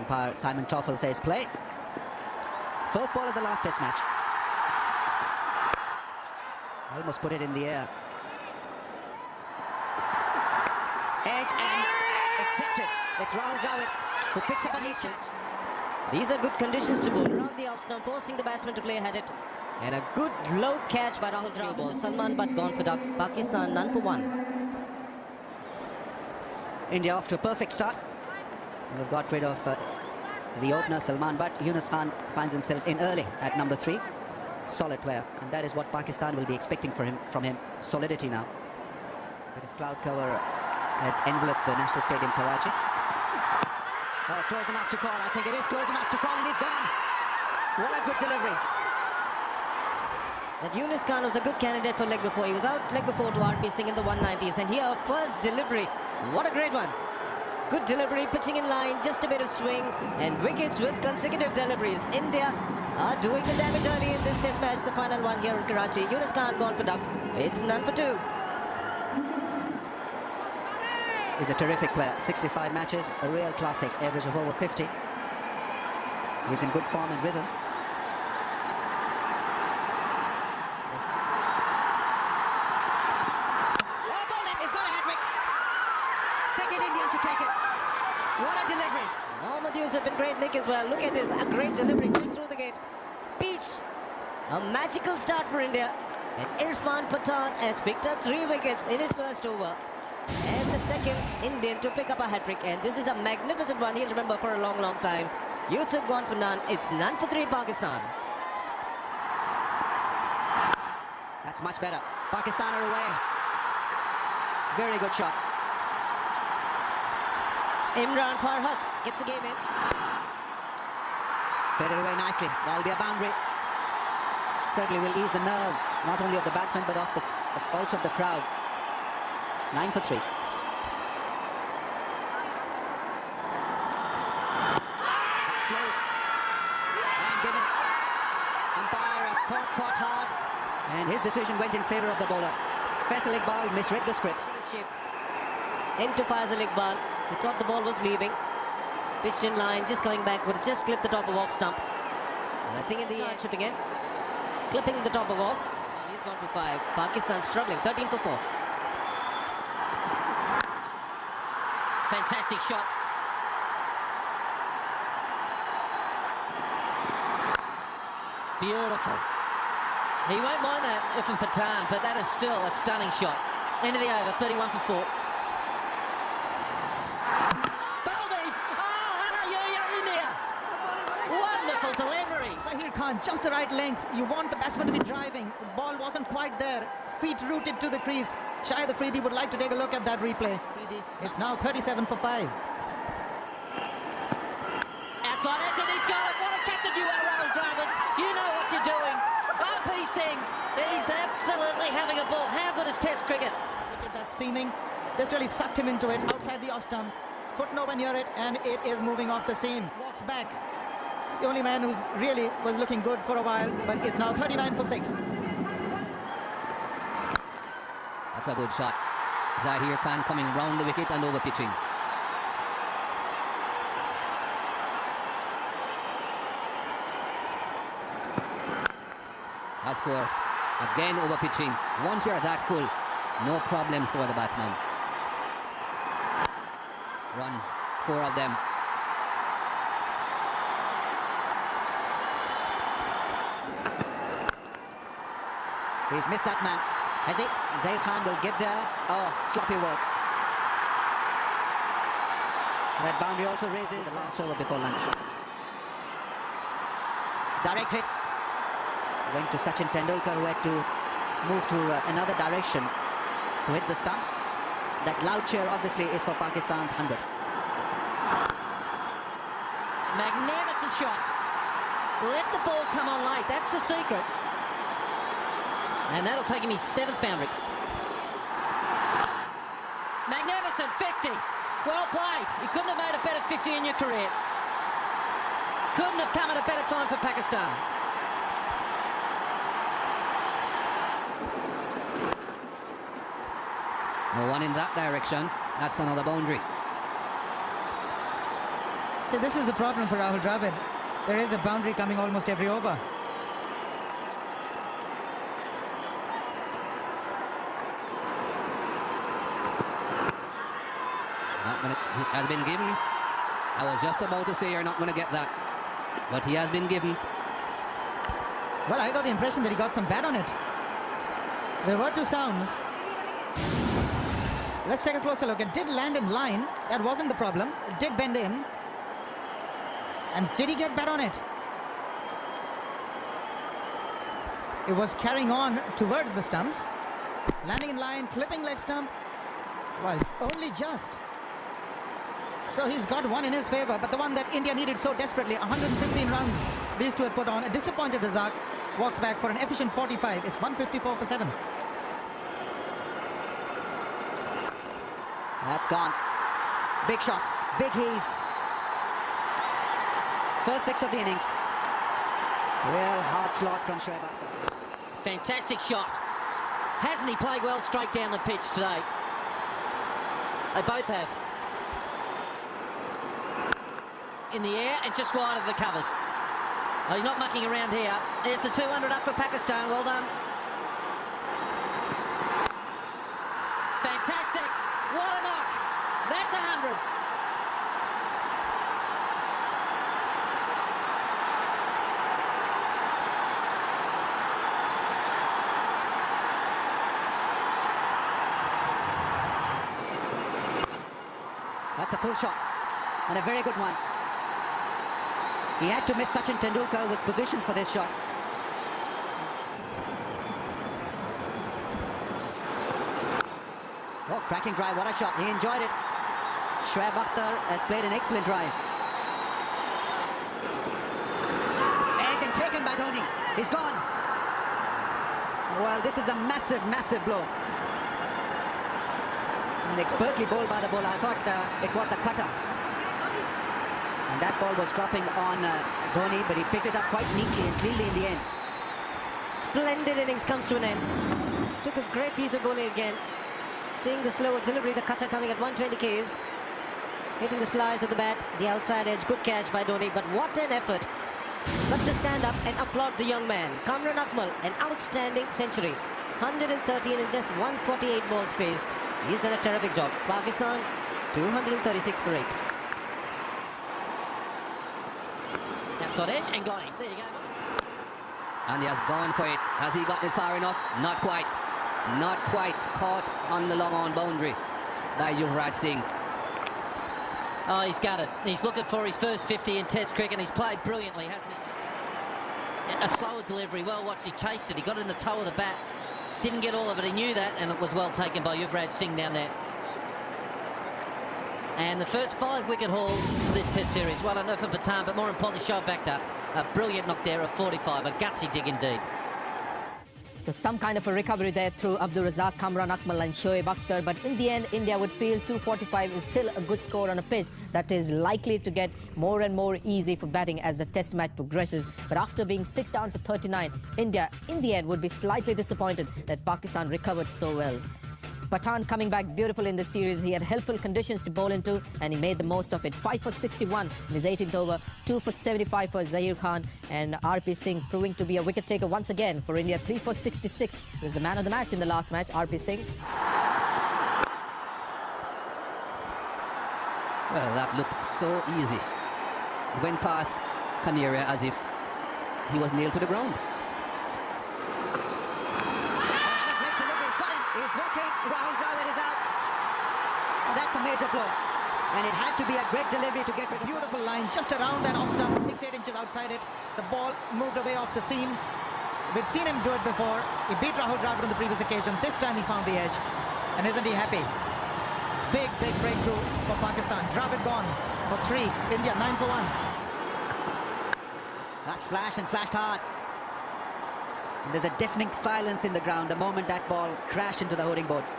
Umpire Simon Toffel says play. First ball of the last test match. Almost put it in the air. Edge and accepted. It's Rahul Dravid who picks up a neat catch. These are good conditions to bowl around the off stump, forcing the batsman to play ahead it. And a good low catch by Rahul Dravid. Salman Butt gone for duck. Pakistan none for one. India off to a perfect start. They've got rid of the opener Salman Butt. Yunus Khan finds himself in early at number 3. Solid player, and that is what Pakistan will be expecting from him. Solidity now. Bit of cloud cover has enveloped the National Stadium, Karachi. Oh, close enough to call. I think it is close enough to call, and he's gone. What a good delivery. That Yunus Khan was a good candidate for leg before. He was out leg before to RP Singh in the 190s, and here first delivery. What a great one. Good delivery, pitching in line, just a bit of swing, and wickets with consecutive deliveries. India are doing the damage early in this test match, the final one here in Karachi. Yunus Khan gone for duck. It's none for 2. He's a terrific player. 65 matches, a real classic, average of over 50. He's in good form and rhythm. Oh, bowling! He's got a hat-trick. Second Indian to take it. What a delivery. Mohammad Yusuf been great nick as well. Look at this, a great delivery going through the gate. Peach, a magical start for India. And Irfan Pathan has picked up 3 wickets in his first over. And the second Indian to pick up a hat-trick. And this is a magnificent one he'll remember for a long, long time. Yusuf gone for none. It's none for 3 Pakistan. That's much better. Pakistan are away. Very good shot. Imran Farhat gets the game in. Put it away nicely. That'll be a boundary. Certainly will ease the nerves, not only of the batsman, but also of the crowd. 9 for 3. That's close. And given. Umpire thought caught hard. And his decision went in favour of the bowler. Faisal Iqbal misread the script. Into Faisal Iqbal. He thought the ball was leaving. Pitched in line, just coming back, would just clip the top of off stump. And I think in the end, chipping in. Clipping the top of off. And he's gone for 5. Pakistan struggling, 13 for 4. Fantastic shot. Beautiful. He won't mind that, Irfan Pathan, but that is still a stunning shot. End of the over, 31 for 4. Zahir Khan, just the right length. You want the batsman to be driving. The ball wasn't quite there. Feet rooted to the crease. Shahid Afridi would like to take a look at that replay. It's now 37 for 5. Outside edge and he's got it. What a captain you are, Rahul Dravid. You know what you're doing. RP Singh, he's absolutely having a ball. How good is Test cricket? Look at that seaming. This really sucked him into it outside the off stump. Foot nowhere near it, and it is moving off the seam. Walks back. The only man who's really was looking good for a while, but it's now 39 for 6. That's a good shot. Zahir Khan coming round the wicket and over pitching. As for again over pitching, once you're that full, no problems for the batsman. Runs, 4 of them. He's missed that man. Has he? Zahir Khan will get there. Oh, sloppy work. That boundary also raises the last over before lunch. Direct hit. Went to Sachin Tendulkar, who had to move to another direction to hit the stumps. That loud cheer obviously is for Pakistan's 100. Magnificent shot. Let the ball come on late. That's the secret. And that'll take him his 7th boundary. Magnificent 50. Well played. You couldn't have made a better 50 in your career. Couldn't have come at a better time for Pakistan. No one in that direction. That's another boundary. So this is the problem for Rahul Dravid. There is a boundary coming almost every over. He has been given. I was just about to say you're not going to get that, but he has been given. Well, I got the impression that he got some bat on it. There were two sounds. Let's take a closer look. It did land in line. That wasn't the problem. It did bend in. And did he get bat on it? It was carrying on towards the stumps. Landing in line, clipping leg stump. Well, only just. So he's got one in his favor, but the one that India needed so desperately, 115 runs these two had put on. A disappointed Razak walks back for an efficient 45. It's 154 for 7. That's gone. Big shot, big heave. First 6 of the innings. Real hard slog from Shoaib Akhtar. Fantastic shot. Hasn't he played well straight down the pitch today? They both have. In the air and just wide of the covers. Oh, he's not mucking around here. There's the 200 up for Pakistan. Well done. Fantastic. What a knock. That's 100. That's a pull shot and a very good one. He had to miss. Sachin Tendulkar was positioned for this shot. Oh, cracking drive, what a shot. He enjoyed it. Shoaib Akhtar has played an excellent drive. Edge and taken by Dhoni. He's gone. Well, this is a massive, massive blow. And expertly bowled by the bowler. I thought it was the cutter. And that ball was dropping on Dhoni, but he picked it up quite neatly and cleanly in the end. Splendid innings comes to an end. Took a great piece of bowling again. Seeing the slow delivery, the cutter coming at 120 Ks. Hitting the splice at the bat, the outside edge, good catch by Dhoni, but what an effort. But to stand up and applaud the young man. Kamran Akmal, an outstanding century. 113 in just 148 balls faced. He's done a terrific job. Pakistan, 236 for 8. Outside edge and gone in. There you go. And he has gone for it. Has he gotten it far enough? Not quite. Not quite. Caught on the long on boundary by Yuvraj Singh. Oh, he's got it. He's looking for his first 50 in Test cricket. He's played brilliantly, hasn't he? A slower delivery. Well watched. He chased it. He got it in the toe of the bat. Didn't get all of it. He knew that, and it was well taken by Yuvraj Singh down there. And the first 5-wicket haul for this Test series. Well, I know for Pathan, but more importantly, Shoaib Akhtar. A brilliant knock there of 45. A gutsy dig indeed. There's some kind of a recovery there through Abdul Razak, Kamran Akmal and Shoaib Akhtar. But in the end, India would feel 245 is still a good score on a pitch that is likely to get more and more easy for batting as the Test match progresses. But after being 6 down for 39, India, in the end, would be slightly disappointed that Pakistan recovered so well. Pathan coming back beautiful in this series. He had helpful conditions to bowl into and he made the most of it. 5 for 61 in his 18th over, 2 for 75 for Zaheer Khan, and RP Singh proving to be a wicket taker once again for India. 3 for 66. He was the man of the match in the last match, RP Singh. Well, that looked so easy. Went past Kaneria as if he was nailed to the ground. Rahul Dravid is out. Oh, that's a major blow. And it had to be a great delivery to get rid of. Beautiful line just around that off stump, 6-8 inches outside it. The ball moved away off the seam. We'd seen him do it before. He beat Rahul Dravid on the previous occasion. This time he found the edge. And isn't he happy? Big, big breakthrough for Pakistan. Dravid gone for 3. India 9 for 1. That's flashed and flashed hard. And there's a deafening silence in the ground the moment that ball crashed into the holding boards.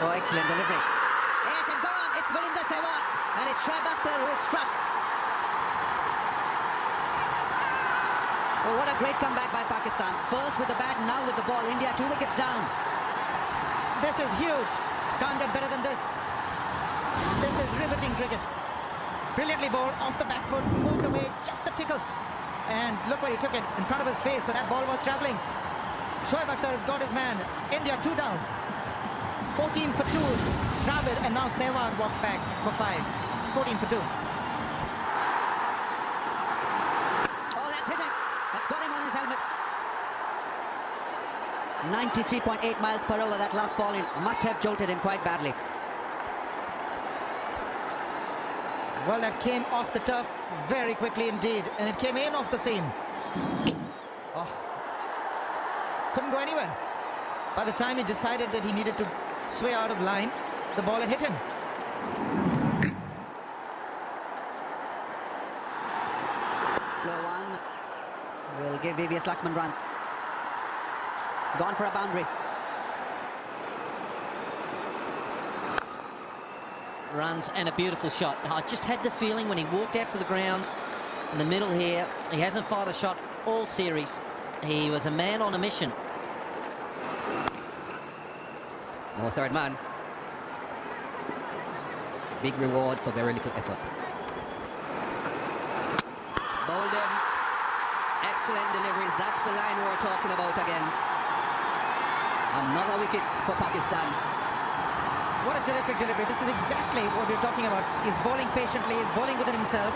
Oh, excellent delivery. Edge and gone. It's Virender Sehwag. And it's Shoaib Akhtar who is struck. Oh, what a great comeback by Pakistan. First with the bat, now with the ball. India 2 wickets down. This is huge. Can't get better than this. This is riveting cricket. Brilliantly bowled off the back foot, moved away, just a tickle. And look where he took it, in front of his face, so that ball was travelling. Shoaib Akhtar has got his man. India 2 down. 14 for 2. Dravid, and now Sehwag walks back for 5. It's 14 for 2. Oh, that's hit him. That's got him on his helmet. 93.8 miles per hour, that last ball in must have jolted him quite badly. Well, that came off the turf very quickly indeed, and it came in off the seam. Oh, couldn't go anywhere. By the time he decided that he needed to sway out of line, the ball had hit him. Slow one will give VVS Laxman runs. Gone for a boundary. Runs and a beautiful shot. I just had the feeling when he walked out to the ground in the middle here, he hasn't fired a shot all series. He was a man on a mission. No third man. Big reward for very little effort. Bowled him. Excellent delivery. That's the line we're talking about again. Another wicket for Pakistan. What a terrific delivery. This is exactly what we're talking about. He's bowling patiently, he's bowling within himself,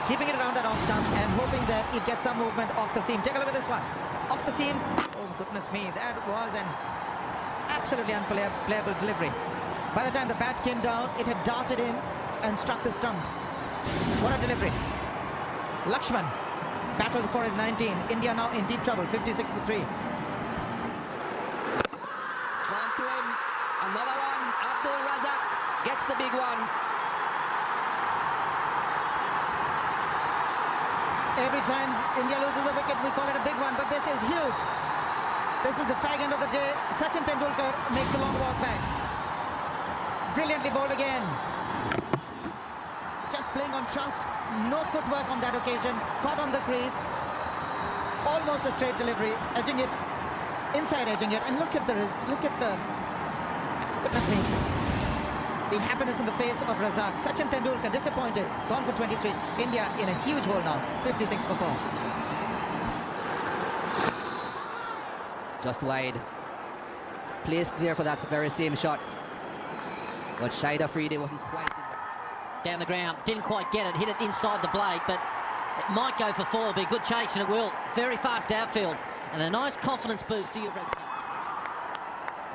keeping it around that off stump and hoping that he'd get some movement off the seam. Take a look at this one. Off the seam. Oh, goodness me. That was an absolutely unplayable delivery. By the time the bat came down, it had darted in and struck the stumps. What a delivery. Lakshman battled for his 19. India now in deep trouble, 56 for 3. Gone to him. Another one. Abdul Razak gets the big one. Every time India loses a wicket, we call it a big one, but this is huge. This is the fag end of the day. Sachin Tendulkar makes the long walk back. Brilliantly bowled again. Just playing on trust. No footwork on that occasion. Caught on the crease. Almost a straight delivery. Edging it. Inside edging it. And look at the goodness me. The happiness in the face of Razak. Sachin Tendulkar disappointed. Gone for 23. India in a huge hole now. 56 for 4. Just wide. Placed there for that very same shot. But Shahid Afridi wasn't quite in there. Down the ground, didn't quite get it, hit it inside the blade, but it might go for 4. It'll be a good chase, and it will. Very fast outfield, and a nice confidence boost to Yuvraj Singh.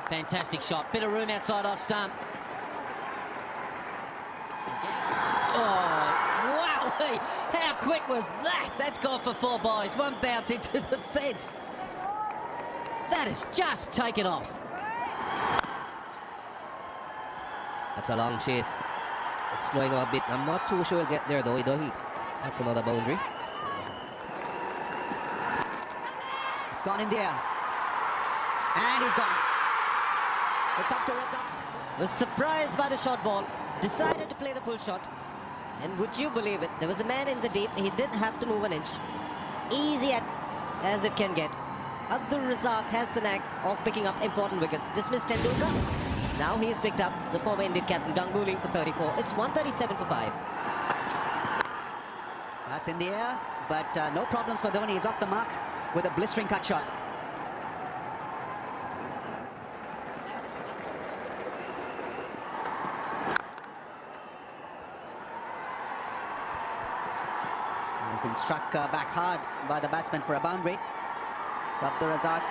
Fantastic shot, bit of room outside off stump. Oh, wow, how quick was that? That's gone for 4 boys, one bounce into the fence. That is just taken off. That's a long chase. It's slowing him a bit. I'm not too sure he'll get there though. He doesn't. That's another boundary. It's gone in the air. And he's gone. It's up to Razak. Was surprised by the short ball, decided to play the pull shot. And would you believe it, there was a man in the deep, he didn't have to move an inch. Easy as it can get. Abdul Razak has the knack of picking up important wickets. Dismissed Tendulkar. Now he has picked up the former Indian captain Ganguly for 34. It's 137 for 5. That's in the air, but no problems for Dhoni. He's off the mark with a blistering cut shot. He's been struck back hard by the batsman for a boundary. So Abdul Razak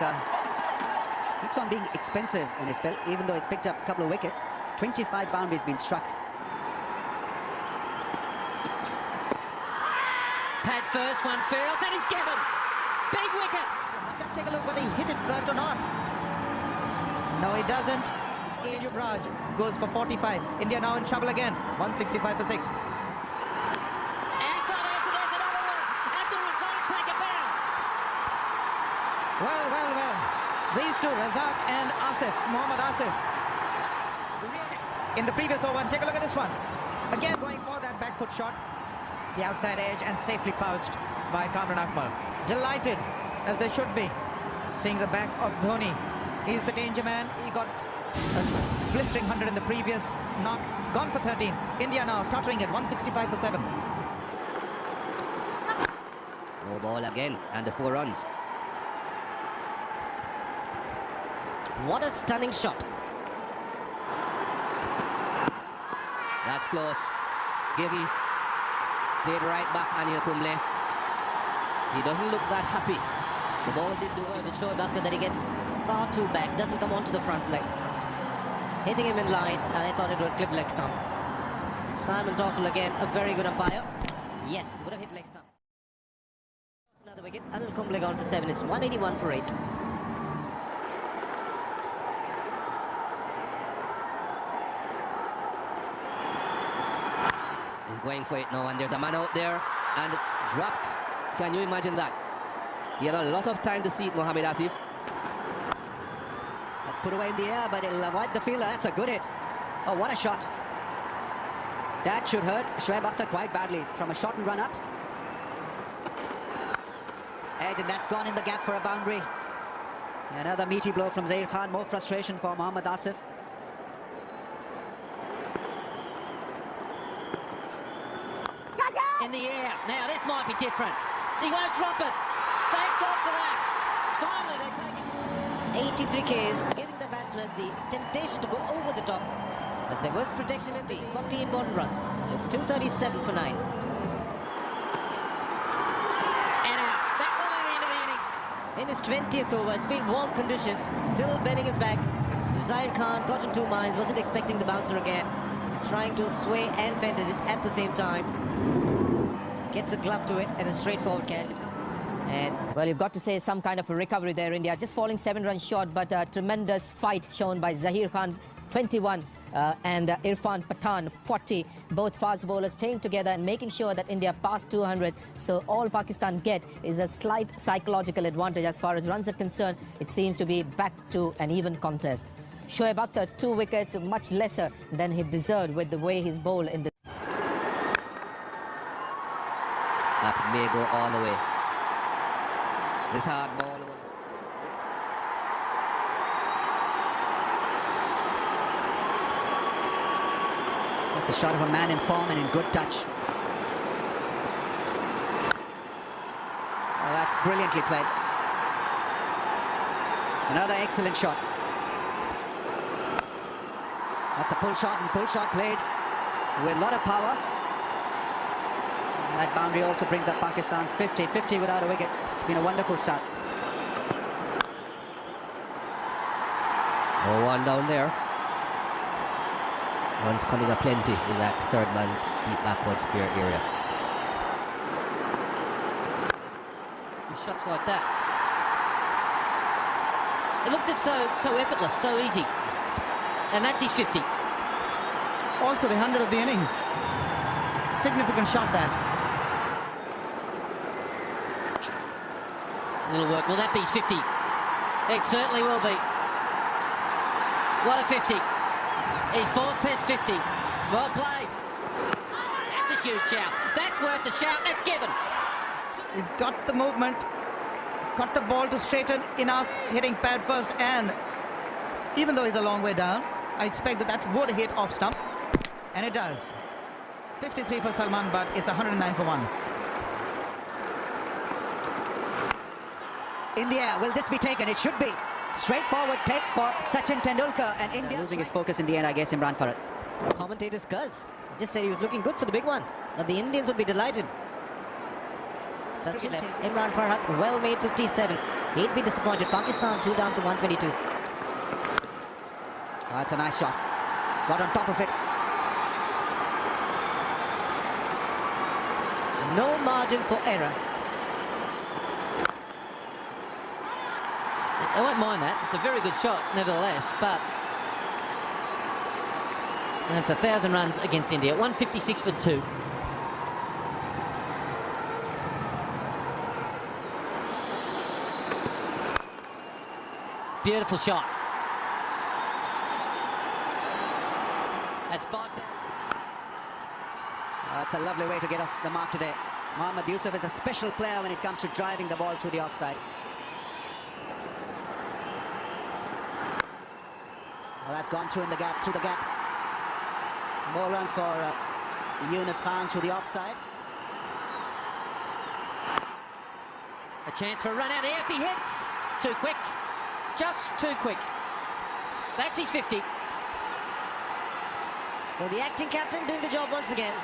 keeps on being expensive in his spell, even though he's picked up a couple of wickets. 25 boundaries been struck. Pad first, one field, that is given. Big wicket. Let's take a look whether he hit it first or not. No, he doesn't. Yuvraj goes for 45. India now in trouble again. 165 for 6. Outside edge, there's another one. Abdul Razak take a bow. Well. These two, Razak and Asif, Mohammad Asif. In the previous over, take a look at this one. Again going for that back foot shot. The outside edge and safely pouched by Kamran Akmal. Delighted, as they should be, seeing the back of Dhoni. He's the danger man. He got blistering 100 in the previous knock. Gone for 13. India now tottering at 165 for 7. No ball again, and the 4 runs. What a stunning shot. That's close. Given. Played right back, Anil Kumble. He doesn't look that happy. The ball did do it. It's Shoaib Akhtar that he gets far too back, doesn't come onto the front leg. Hitting him in line, and I thought it would clip leg stump. Simon Tottle again, a very good umpire. Yes, would have hit leg stump. Another wicket. Anil Kumble gone for 7. It's 181 for 8. He's going for it now, and there's a man out there, and it dropped. Can you imagine that? He had a lot of time to see it, Mohamed Asif. That's put away in the air, but it'll avoid the fielder. That's a good hit. Oh, what a shot. That should hurt Shoaib Akhtar quite badly from a shot and run up. Edge, and that's gone in the gap for a boundary. Another meaty blow from Zair Khan. More frustration for Mohammad Asif. In the air. Now, this might be different. He won't drop it. Thank God for that. Finally, they take it. 83 Ks, giving the batsman the temptation to go over the top. But there was protection indeed. 40 important runs. It's 237 for 9. And out. That will be the end of the innings. In his 20th over, it's been warm conditions. Still bending his back. Zair Khan got in 2 minds. Wasn't expecting the bouncer again. He's trying to sway and fend it at the same time. Gets a glove to it and a straightforward catch. And well, you've got to say some kind of a recovery there, India. Just falling 7 runs short, but a tremendous fight shown by Zair Khan, 21, and Irfan Pathan, 40. Both fast bowlers staying together and making sure that India passed 200. So all Pakistan get is a slight psychological advantage as far as runs are concerned. It seems to be back to an even contest. Shoaib Akhtar, 2 wickets, much lesser than he deserved with the way he's bowled in the... That may go all the way. This hard ball. That's a shot of a man in form and in good touch. Oh, that's brilliantly played. Another excellent shot. That's a pull shot, and pull shot played with a lot of power. That boundary also brings up Pakistan's 50 without a wicket. It's been a wonderful start. Oh, 1 down there. Runs coming up plenty in that 3rd man deep backward square area. Shots like that. It looked so effortless, so easy. And that's his 50. Also the 100 of the innings. Significant shot that. Little work. Will that be his 50? It certainly will be. What a 50. His 4th Test 50. Well played. That's a huge shout. That's worth the shout. That's given. He's got the movement, got the ball to straighten enough, hitting pad first, and even though he's a long way down, I expect that would hit off stump, and it does. 53 for Salman, but it's 109 for 1. In the air, will this be taken? It should be. Straightforward take for Sachin Tendulkar, and India losing his focus in the end, I guess, Imran Farhat. Commentators cuz just said he was looking good for the big one, but the Indians would be delighted. Sachin left. Imran Farhat, well made 57. He'd be disappointed. Pakistan 2 down for 122. Oh, that's a nice shot. Got on top of it. No margin for error. I won't mind that. It's a very good shot, nevertheless, but... And it's 1,000 runs against India. 156 for 2. Beautiful shot. That's 5,000. That's a lovely way to get off the mark today. Mohammad Yusuf is a special player when it comes to driving the ball through the offside. Well, that's gone through the gap. More runs for Yunus Khan through the offside. A chance for a run out here. If he hits, too quick. Just too quick. That's his 50. So the acting captain doing the job once again.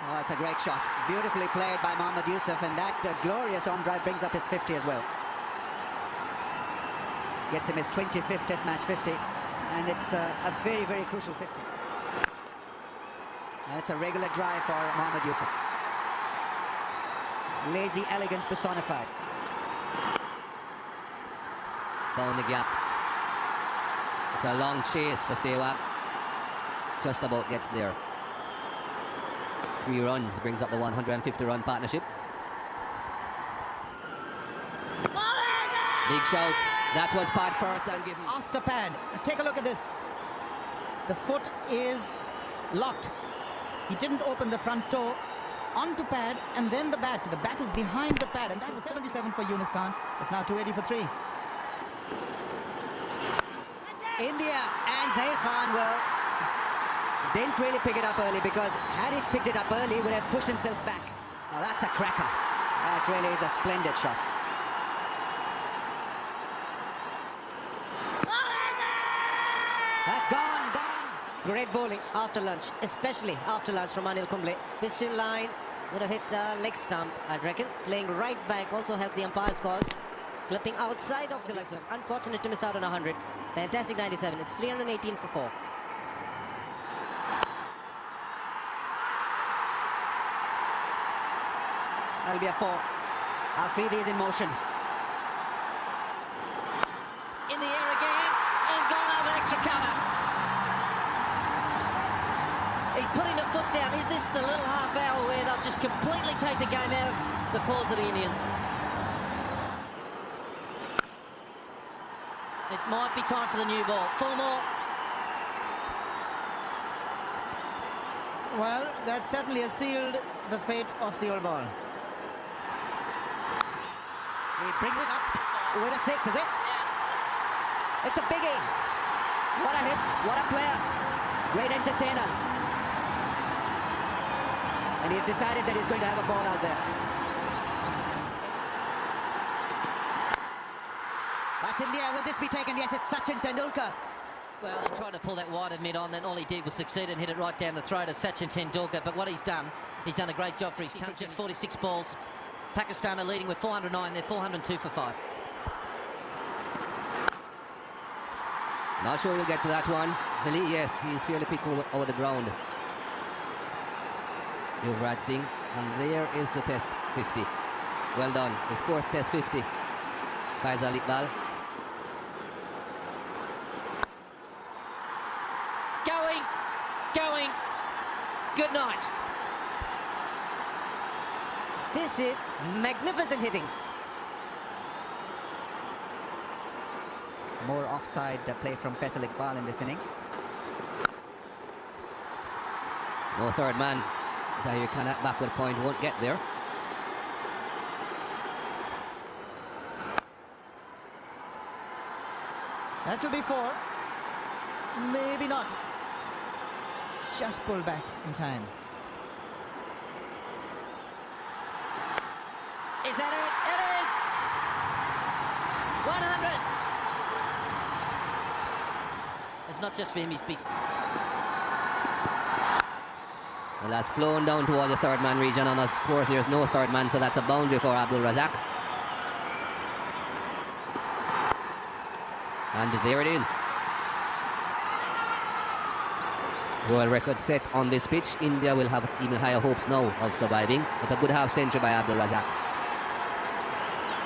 Oh, that's a great shot. Beautifully played by Mohammad Yusuf, and that glorious on drive brings up his 50 as well. Gets him his 25th Test match 50, and it's a very, very crucial 50. And it's a regular drive for Mohammad Yusuf. Lazy elegance personified. Found the gap. It's a long chase for Sehwag. Just about gets there. 3 runs brings up the 150-run partnership. Big shout. That was pad first and given. After pad. Take a look at this. The foot is locked. He didn't open the front toe onto pad and then the bat. The bat is behind the pad, and that was 77 for Yunus Khan. It's now 280 for 3. India and Zair Khan, well, didn't really pick it up early, because had he picked it up early, he would have pushed himself back. Now that's a cracker. That really is a splendid shot. That's gone. Great bowling after lunch, especially after lunch from Anil Kumble. Piston line would have hit leg stump, I'd reckon. Playing right back also helped the umpire's cause. Clipping outside of the leg stump. Unfortunate to miss out on 100. Fantastic 97. It's 318 for 4. That'll be a 4. Afridi is in motion. In the air again, and gone over extra cover. He's putting the foot down. Is this the little half hour where they'll just completely take the game out of the claws of the Indians? It might be time for the new ball. 4 more. Well, that certainly has sealed the fate of the old ball. He brings it up with a 6, is it? It's a biggie. What a hit, what a player. Great entertainer. And he's decided that he's going to have a ball out there. That's in the air. Will this be taken? Yes, it's Sachin Tendulkar. Well, he tried to pull that wider mid on, then all he did was succeed and hit it right down the throat of Sachin Tendulkar. But what he's done a great job for his country. Just 46 balls. Pakistan are leading with 409. They're 402 for 5. Not sure we'll get to that one. Yes, he's fairly quick over the ground. Yuvraj Singh, and there is the Test 50. Well done. His 4th Test 50. Faisal Iqbal. Going. Good night. This is magnificent hitting. More offside play from Faisal Iqbal in this innings. No third man. Zahir Khan at backward point won't get there. That will be 4. Maybe not. Just pull back in time. Is that it? It is! 100! It's not just for him, he's beast. Well, that's flown down towards the third man region, and of course there's no third man, so that's a boundary for Abdul Razak. And there it is. World record set on this pitch. India will have even higher hopes now of surviving, but a good half century by Abdul Razak.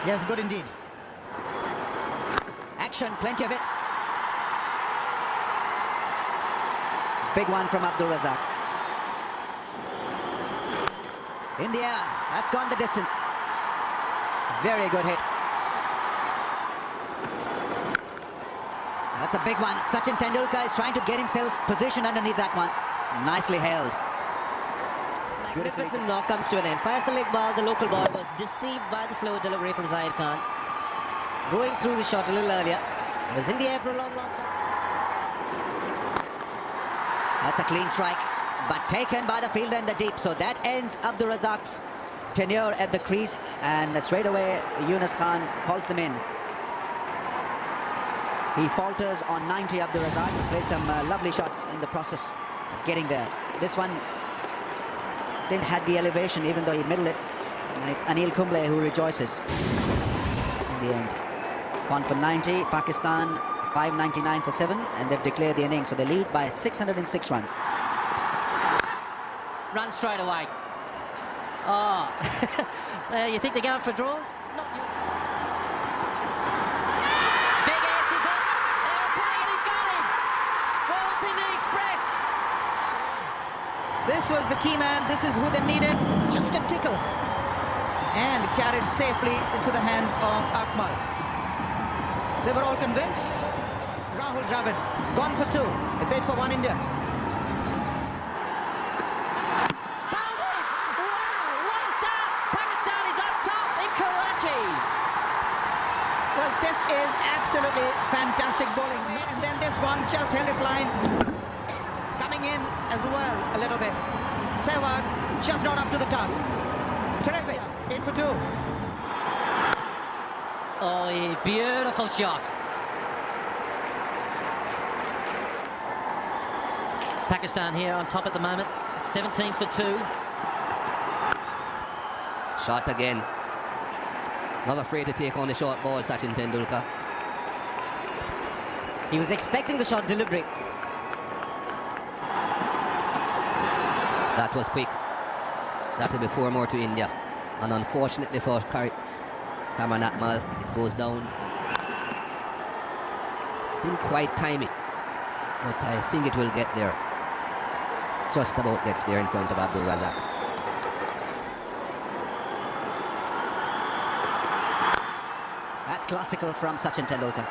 Yes, good indeed. Action, plenty of it. Big one from Abdul Razak. India, that's gone the distance. Very good hit. That's a big one. Sachin Tendulkar is trying to get himself positioned underneath that one. Nicely held. Magnificent knock comes to an end. Faisal Iqbal, the local boy, was deceived by the slow delivery from Zahir Khan. going through the shot a little earlier. It was in the air for a long, long time. That's a clean strike, but taken by the fielder in the deep. So that ends Abdur Razak's tenure at the crease, and straight away Yunus Khan calls them in. He falters on 90, Abdur Razak. Played some lovely shots in the process of getting there. This one didn't have the elevation, even though he middled it. And it's Anil Kumble who rejoices in the end. Gone for 90, Pakistan 599 for 7, and they've declared the innings. So they lead by 606 runs. Run straight away. Oh, you think they're going for a draw? Not you. Big edge, is it? They're playing, he's got him. Well up in the express. This was the key man. This is who they needed. Just a tickle. And carried safely into the hands of Akmal. They were all convinced. Rahul Dravid gone for 2. It's 8 for 1 India. Bowled! Wow, what a start! Pakistan is up top in Karachi. Well, this is absolutely fantastic bowling. And then this one just held its line. Coming in as well a little bit. Sehwag just not up to the task. Terrific. 8 for 2. Oh, a beautiful shot. Pakistan here on top at the moment, 17 for 2. Shot again. Not afraid to take on the short ball, Sachin Tendulkar. He was expecting the shot delivery. That was quick. That will be 4 more to India. And unfortunately for Kamran Akmal, it goes down. Didn't quite time it, but I think it will get there. Just about gets there in front of Abdur Razak. That's classical from Sachin Tendulkar.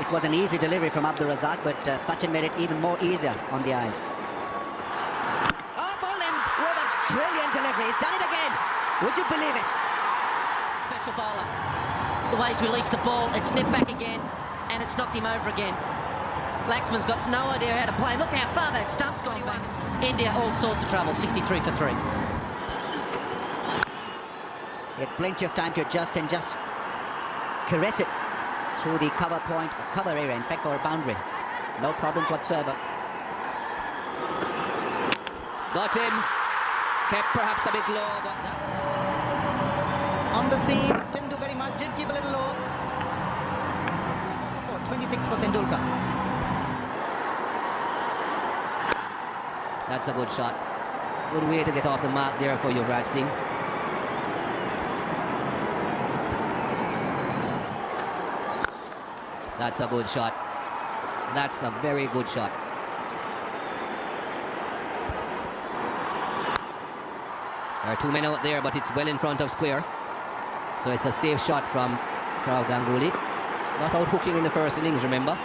It was an easy delivery from Abdur Razak, but Sachin made it even more easier on the eyes. Oh, Bolin with a brilliant delivery. He's done it again. Would you believe it? Special bowler. The way he's released the ball, it's nipped back again, and it's knocked him over again. Laxman's got no idea how to play. Look how far that stump's gone back. India, all sorts of trouble, 63 for 3. He had plenty of time to adjust and just caress it through the cover point, cover area, in fact, for a boundary. No problems whatsoever. Got him. Kept perhaps a bit low, but that's... On the seam, didn't do very much, did keep a little low. 26 for Tendulkar. That's a good shot. Good way to get off the mark there for Yuvraj Singh. That's a good shot. That's a very good shot. There are 2 men out there, but it's well in front of square. So it's a safe shot from Sourav Ganguly. Not out hooking in the first innings, remember?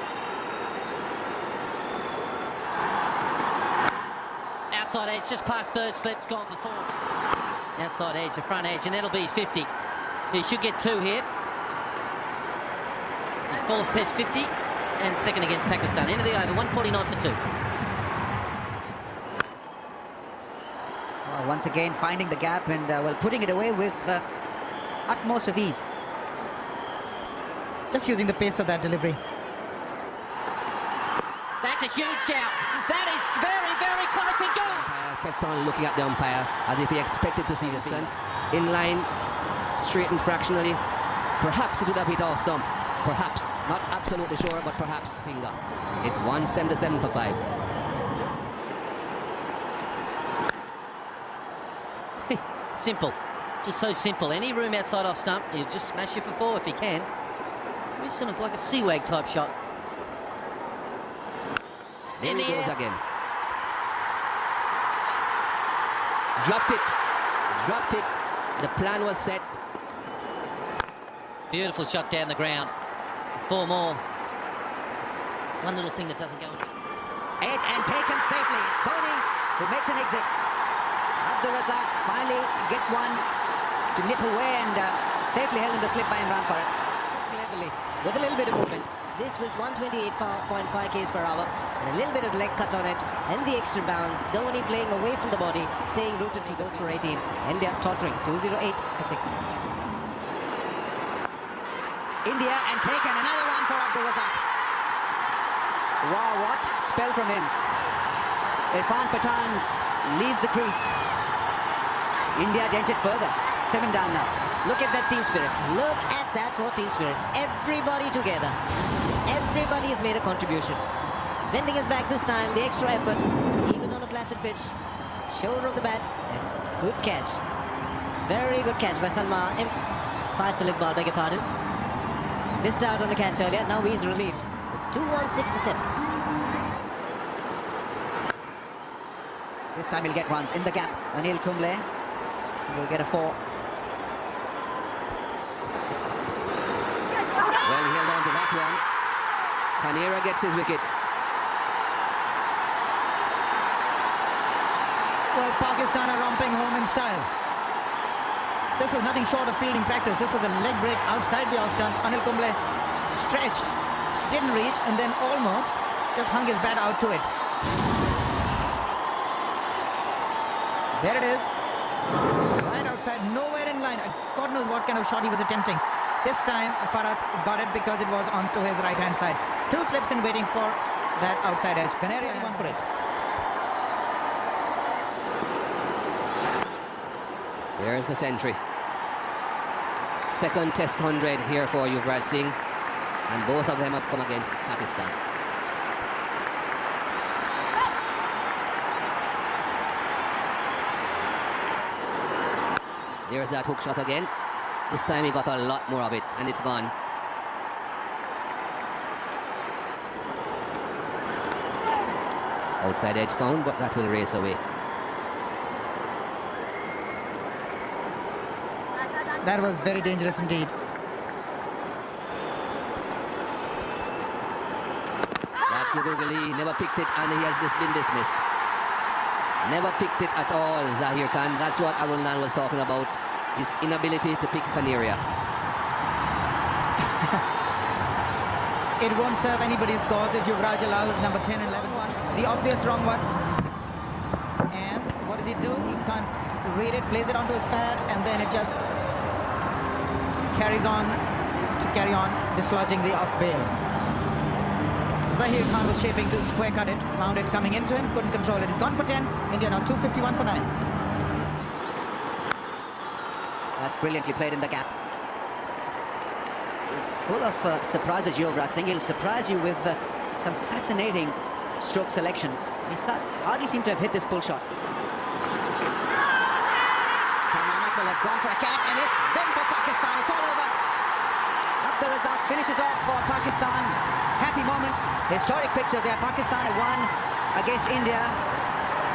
Outside edge, just past third slip, it's gone for 4. Outside edge, the front edge, and that'll be his 50. He should get 2 here. It's his 4th test 50, and second against Pakistan. Into the over, 149 for 2. Well, once again, finding the gap and well, putting it away with utmost of ease. Just using the pace of that delivery. That's a huge shout. That is very, very close and gone. Kept on looking at the umpire as if he expected to see the distance. In line, straightened fractionally. Perhaps it would have hit off stump. Perhaps. Not absolutely sure, but perhaps finger. It's 177 for 5. Simple. Just so simple. Any room outside off stump, he'll just smash you for 4 if he can. Maybe something like a Seawag type shot. There In he the goes air. again. Dropped it. Dropped it. The plan was set. Beautiful shot down the ground. 4 more. One little thing that doesn't go on. Edge and taken safely. It's Dhoni who makes an exit. Abdur Razak finally gets one to nip away and Safely held in the slip by Imran Farhat. So cleverly, with a little bit of movement. This was 128.5 km per hour and a little bit of leg cut on it and the extra bounce. Dhoni playing away from the body, staying rooted. He goes for 18. India tottering 208 for 6. India and taken another one for Abdul Razak. Wow, what spell from him. Irfan Pathan leaves the crease. India dented further. 7 down now. Look at that team spirit. Look at that for team spirits. Everybody together. Everybody has made a contribution. Bending his back this time, the extra effort, even on a placid pitch. Shoulder of the bat, and good catch. Very good catch by Salman. Fast select ball, beg your pardon. Missed out on the catch earlier, now he's relieved. It's 2-1-6 for 7. This time he'll get runs in the gap. Anil Kumble will get a 4. Well, he held on to that one. Tanera gets his wicket. Well, Pakistan are romping home in style. This was nothing short of fielding practice. This was a leg break outside the off stump. Anil Kumble stretched, didn't reach, and then almost just hung his bat out to it. There it is. Right outside, nowhere in line. God knows what kind of shot he was attempting. This time, Farhat got it because it was onto his right-hand side. 2 slips in waiting for that outside edge. Canaria has gone for it. There's the century. Second test 100 here for Yuvraj Singh, and both of them have come against Pakistan. There's that hook shot again. This time he got a lot more of it, and it's gone. Outside edge found, but that will race away. That was very dangerous indeed. That's the googly, never picked it, and he has just been dismissed. Never picked it at all, Zahir Khan. That's what Arun Lan was talking about, his inability to pick Canaria. It won't serve anybody's cause if Yuvraj allows number 10 and 11 one. The obvious wrong one. And what does he do? He can't read it, plays it onto his pad, and then it just carries on, dislodging the off bail. Zahir Khan was shaping to square cut it, found it coming into him, couldn't control it. He's gone for 10. India now 251 for 9. That's brilliantly played in the gap. He's full of surprises, Yuvraj Singh. He'll surprise you with some fascinating stroke selection. He hardly seemed to have hit this pull shot. Has gone for a catch, and it's been for Pakistan. It's all over. Abdul Razak finishes off for Pakistan. Happy moments, historic pictures here. Pakistan have won against India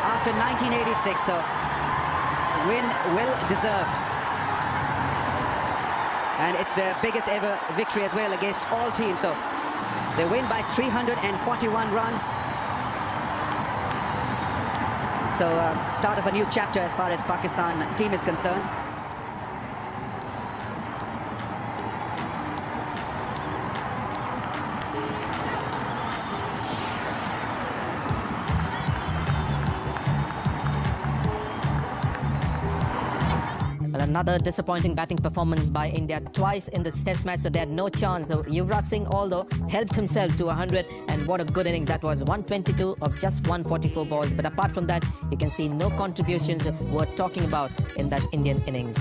after 1986, so win well deserved. And it's their biggest ever victory as well against all teams. So they win by 341 runs. So start of a new chapter as far as Pakistan team is concerned. Another disappointing batting performance by India twice in this test match, so they had no chance. So Yuvraj Singh, although, helped himself to 100, and what a good innings that was. 122 of just 144 balls. But apart from that, you can see no contributions worth talking about in that Indian innings.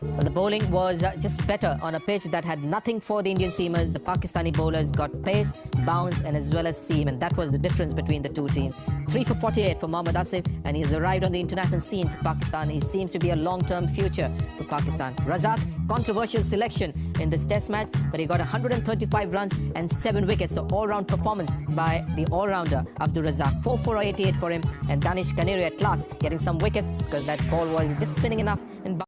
Well, the bowling was just better on a pitch that had nothing for the Indian seamers. The Pakistani bowlers got pace, bounce, and as well as seam, and that was the difference between the two teams. 3 for 48 for Mohammad Asif, and he's arrived on the international scene for Pakistan. He seems to be a long-term future for Pakistan. Razak, controversial selection in this test match, but he got 135 runs and 7 wickets, so all-round performance by the all-rounder Abdul Razak. 4 for 88 for him, and Danish Canaria at last getting some wickets because that ball was just spinning enough in